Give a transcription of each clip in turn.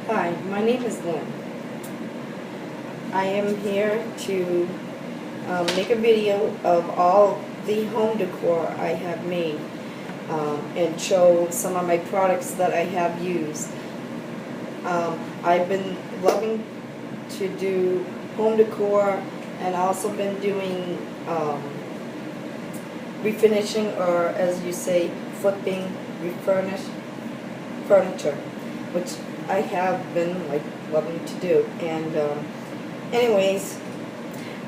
Hi, my name is Lynn. I am here to make a video of all the home decor I have made and show some of my products that I have used. I've been loving to do home decor and also been doing refinishing, or as you say, flipping, refurnished furniture, which I have been loving to do. And anyways,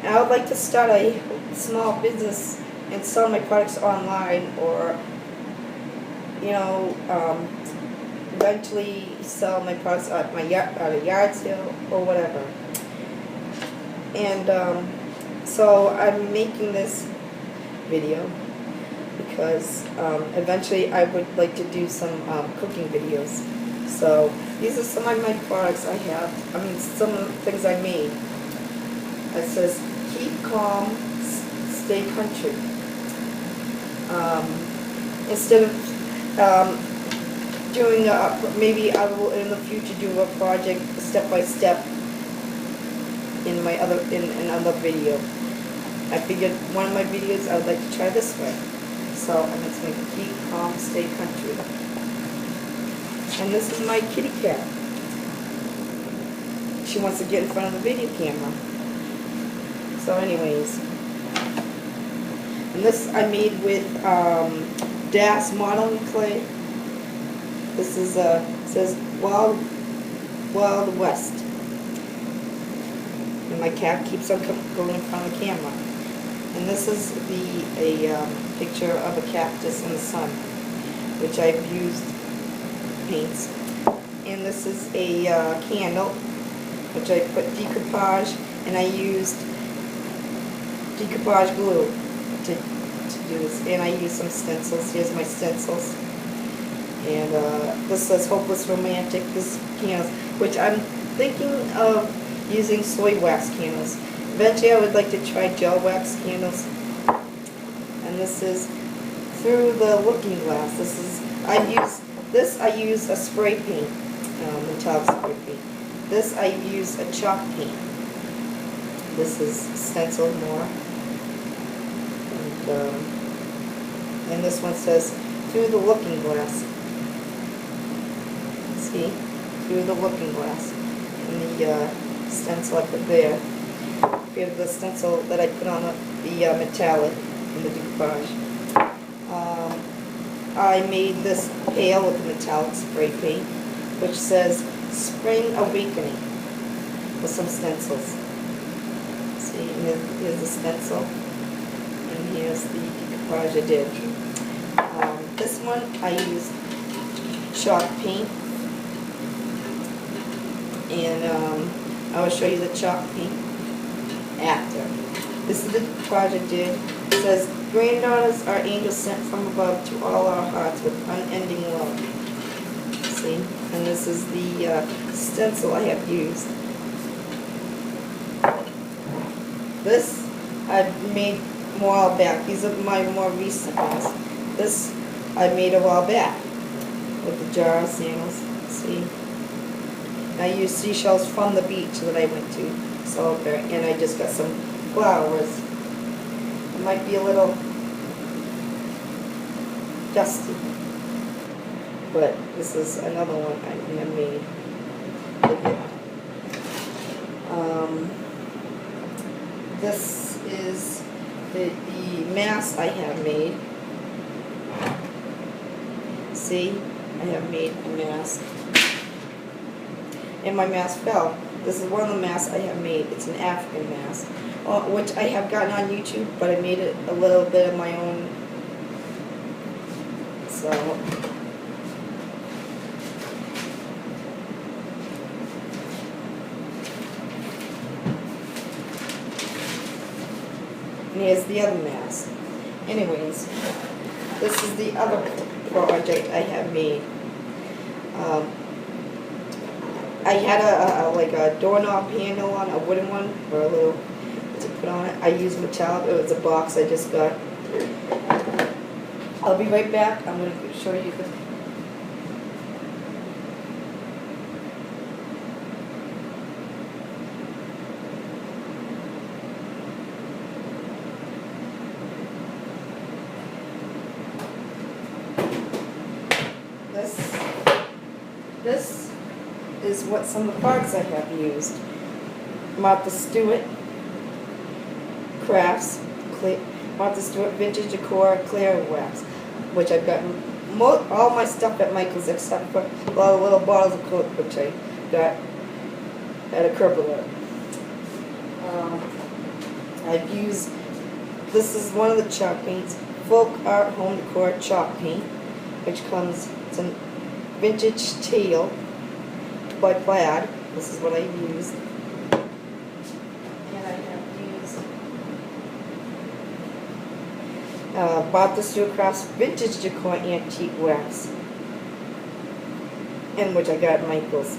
I would like to start a small business and sell my products online, or eventually sell my products at a yard sale or whatever. And so I'm making this video because eventually I would like to do some cooking videos. So these are some of my products I have. Some of the things I made. It says, keep calm, stay country. Instead of doing, maybe I will in the future do a project step by step in another video. I figured one of my videos I would like to try this way. So I'm going to make keep calm, stay country. And this is my kitty cat. She wants to get in front of the video camera. So anyways, and this I made with Das modeling clay. This is says Wild West. And my cat keeps on going in front of the camera. And this is a picture of a cactus in the sun, which I've used paints. And this is a candle, which I put decoupage, and I used decoupage glue to do this. And I used some stencils. Here's my stencils. And this says Hopeless Romantic. This candles, which I'm thinking of using soy wax candles. Eventually I would like to try gel wax candles. And this is Through the Looking Glass. I use a spray paint, metallic spray paint. This I use a chalk paint. This is stenciled more. And this one says Through the Looking Glass. See? Through the Looking Glass. And the stencil I put there. Here's the stencil that I put on the metallic in the decoupage. I made this pail with the metallic spray paint, which says Spring Awakening, with some stencils. See, here's the stencil, and here's the decoupage I did. This one I used chalk paint, and I will show you the chalk paint after. This is the project I did. It says, granddaughters are angels sent from above to all our hearts with unending love. See? And this is the stencil I have used. This I've made a while back. These are my more recent ones. This I made a while back with the jar of sandals. See? I used seashells from the beach that I went to. So, and I just got some flowers. It might be a little dusty, but this is another one I have made. This is the mask I have made. See, I have made a mask. And my mask fell. This is one of the masks I have made. It's an African mask, which I have gotten on YouTube, but I made it a little bit of my own. So, and here's the other mask. Anyways, this is the other project I have made. I had a doorknob handle on, a wooden one, or a little to put on it. I used metallic. It was a box I just got. I'll be right back. I'm going to show you the This is what some of the products I have used. Martha Stewart Crafts, Martha Stewart Vintage Decor Clear Wax, which I've gotten all my stuff at Michael's except for a lot of little bottles of Coke, which I got at a curb alert. I've used, this is one of the chalk paints, Folk Art Home Decor Chalk Paint, which comes, it's a vintage teal by Plaid. This is what I've used. And I have used Martha Stewart Crafts Vintage Decor Antique Wax, and which I got at Michael's.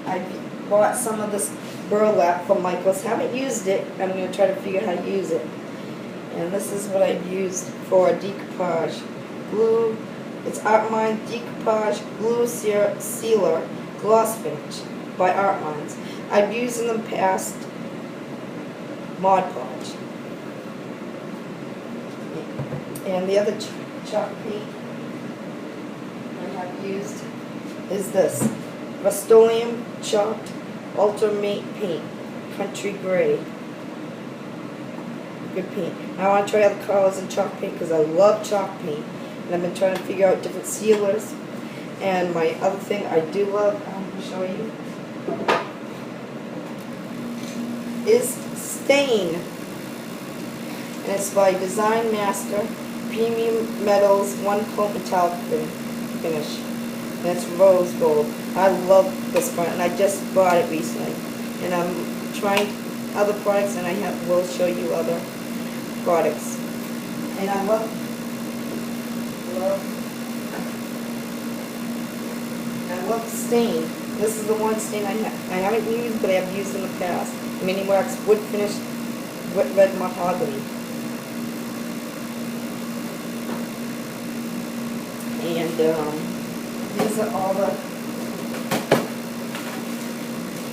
I bought some of this burlap from Michael's. Haven't used it. I'm going to try to figure out how to use it. And this is what I've used for decoupage glue. It's Artmine Decoupage Glue Sealer Gloss Finish by Artmines. I've used in the past Mod Podge. And the other chalk paint I have used is this Rust-Oleum Chalked Ultimate Paint Country Gray. Good paint. I want to try other colors in chalk paint because I love chalk paint. And I've been trying to figure out different sealers. And my other thing I do love, I'm going to show you, is Stain. And it's by Design Master Premium Metals One Coat Metallic Finish. And it's rose gold. I love this one, and I just bought it recently. And I'm trying other products, and will show you other products. And I love Stain. This is the one stain I haven't used, but I have used in the past. Mini Wax Wood Finish Wet Red Mahogany. And these are all the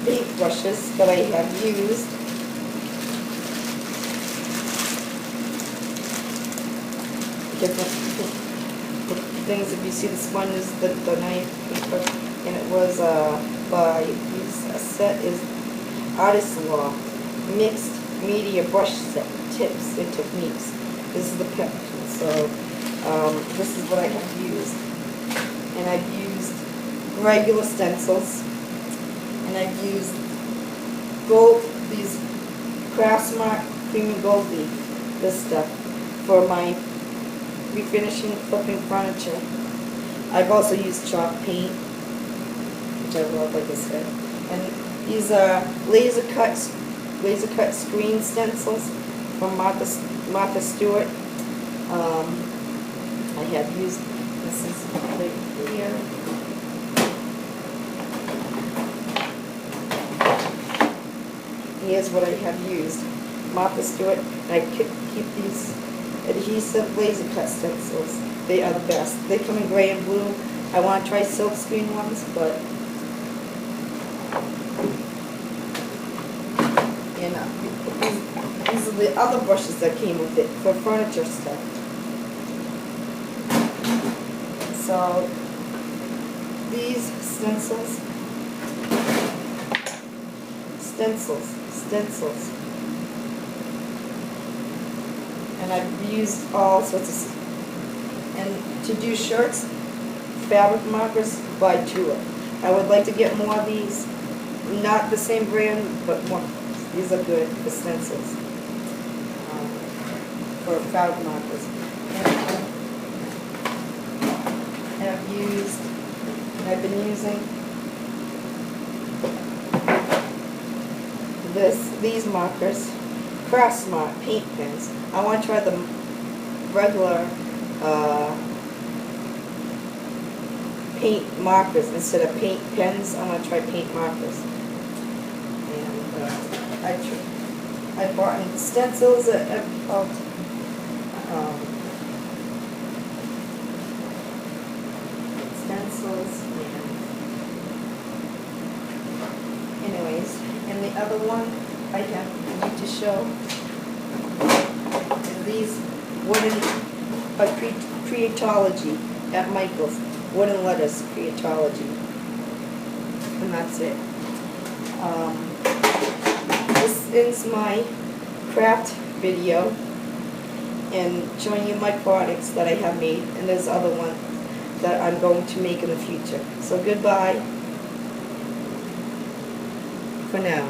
paint brushes that I have used. Different things. If you see the sponges, the knife, and it was by a set is Artist Law Mixed Media Brush Set Tips and Techniques. This is the picture. So this is what I have used, and I've used regular stencils, and I've used these Craftsmart Premium Gold Leaf, this stuff, for my refinishing flipping furniture. I've also used chalk paint, which I love, like I said. And these are laser cut screen stencils from Martha Stewart. I have used, this is right here. Here's what I have used. Martha Stewart, and I keep these adhesive laser cut stencils. They are the best. They come in gray and blue. I want to try silk screen ones, but these are the other brushes that came with it for furniture stuff. So these stencils. And I've used all sorts of, and to do shirts, fabric markers by Tulip. I would like to get more of these, not the same brand, but more. These are good for stencils, for fabric markers. And I've been using these markers, Craftsmart paint pens. I want to try the regular paint markers instead of paint pens. I want to try paint markers. And I bought stencils at stencils. And anyways, and the other one I need to show. And these wooden Creatology at Michael's. Wooden lettuce Creatology. And that's it. This is my craft video and showing you my products that I have made, and there's other ones that I'm going to make in the future. So goodbye for now.